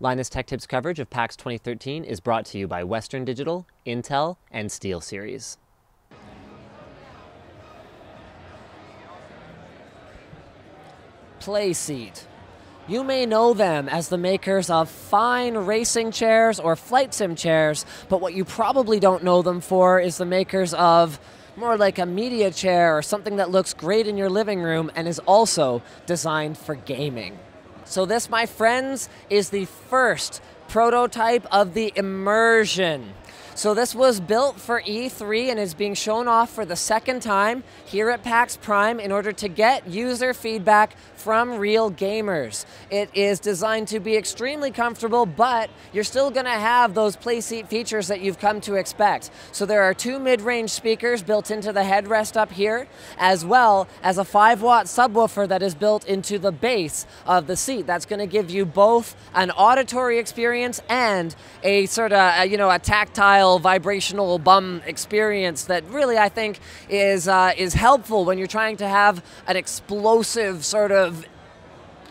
Linus Tech Tips coverage of PAX 2013 is brought to you by Western Digital, Intel, and SteelSeries. Playseat. You may know them as the makers of fine racing chairs or flight sim chairs, but what you probably don't know them for is the makers of more like a media chair or something that looks great in your living room and is also designed for gaming. So this, my friends, is the first prototype of the Immersion. So this was built for E3 and is being shown off for the second time here at PAX Prime in order to get user feedback from real gamers. It is designed to be extremely comfortable, but you're still going to have those Playseat features that you've come to expect. So there are two mid-range speakers built into the headrest up here, as well as a 5-watt subwoofer that is built into the base of the seat. That's going to give you both an auditory experience and a sort of, a tactile vibrational bum experience that really I think is helpful when you're trying to have an explosive sort of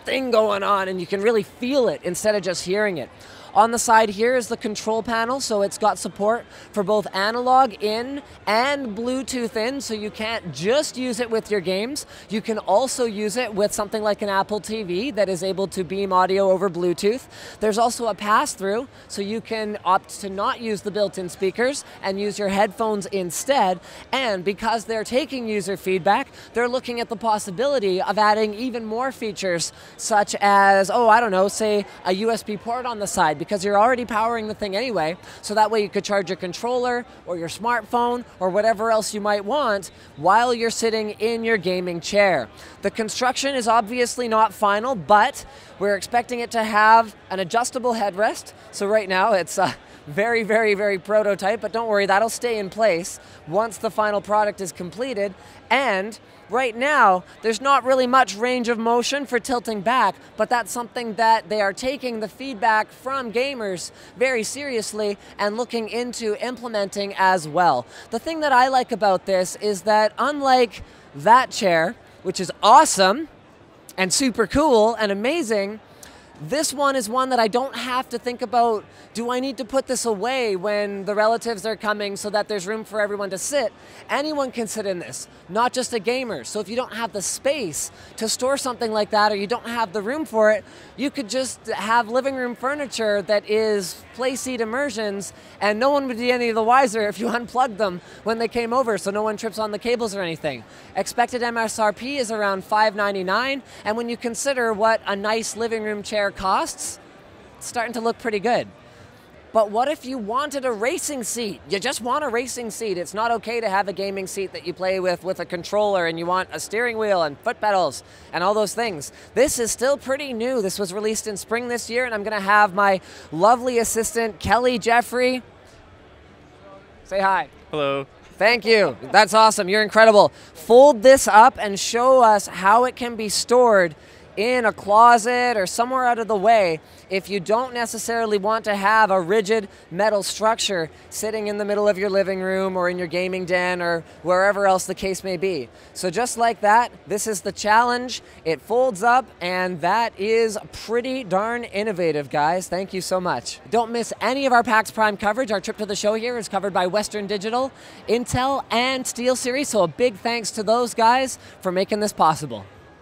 thing going on and you can really feel it instead of just hearing it. On the side here is the control panel, so it's got support for both analog in and Bluetooth in, so you can't just use it with your games. You can also use it with something like an Apple TV that is able to beam audio over Bluetooth. There's also a pass-through, so you can opt to not use the built-in speakers and use your headphones instead. And because they're taking user feedback, they're looking at the possibility of adding even more features, such as, say a USB port on the side, because you're already powering the thing anyway, so that way you could charge your controller or your smartphone or whatever else you might want while you're sitting in your gaming chair. The construction is obviously not final, but we're expecting it to have an adjustable headrest. So right now it's very, very, very prototype, but don't worry, that'll stay in place once the final product is completed. And right now, there's not really much range of motion for tilting back, but that's something that they are taking the feedback from gamers very seriously and looking into implementing as well. The thing that I like about this is that unlike that chair, which is awesome and super cool and amazing, this one is one that I don't have to think about, do I need to put this away when the relatives are coming so that there's room for everyone to sit? Anyone can sit in this, not just a gamer. So if you don't have the space to store something like that or you don't have the room for it, you could just have living room furniture that is Playseat Immersions, and no one would be any the wiser if you unplugged them when they came over so no one trips on the cables or anything. Expected MSRP is around $599, and when you consider what a nice living room chair costs, it's starting to look pretty good. But what if you wanted a racing seat? You just want a racing seat. It's not okay to have a gaming seat that you play with a controller and you want a steering wheel and foot pedals and all those things. This is still pretty new. This was released in spring this year, and I'm gonna have my lovely assistant, Kelly Jeffrey. Say hi. Hello. Thank you. That's awesome. You're incredible. Fold this up and show us how it can be stored in a closet or somewhere out of the way if you don't necessarily want to have a rigid metal structure sitting in the middle of your living room or in your gaming den or wherever else the case may be. So just like that, this is the challenge. It folds up, and that is pretty darn innovative, guys. Thank you so much. Don't miss any of our PAX Prime coverage. Our trip to the show here is covered by Western Digital, Intel, and SteelSeries, so a big thanks to those guys for making this possible.